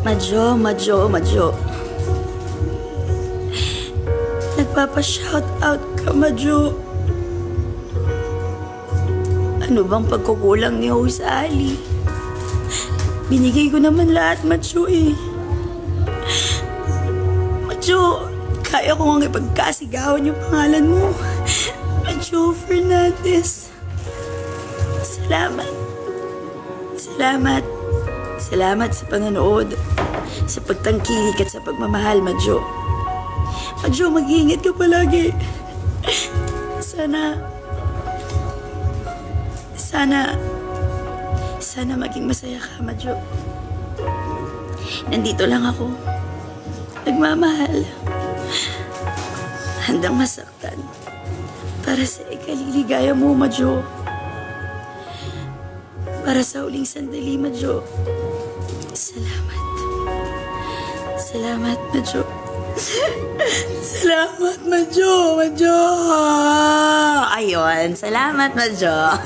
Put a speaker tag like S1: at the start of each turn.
S1: Madjo. Nagpapa-shoutout ka, Madjo. Ano bang pagkukulang ni Host Ali? Binigay ko naman lahat, Madjo eh. Madjo, kaya ko nga ipagkasigawan yung pangalan mo. Madjo Fernandez. Salamat sa panonood, sa pagtangkilik at sa pagmamahal, Madjo. Madjo, mag-iingat ka palagi. Sana maging masaya ka, Madjo. Nandito lang ako. Nagmamahal. Handang masaktan para sa ikaliligaya mo, Madjo. Para sa huling sandali, Madjo. Salamat, Madjo. Salamat, Madjo. Ayun, salamat, Madjo.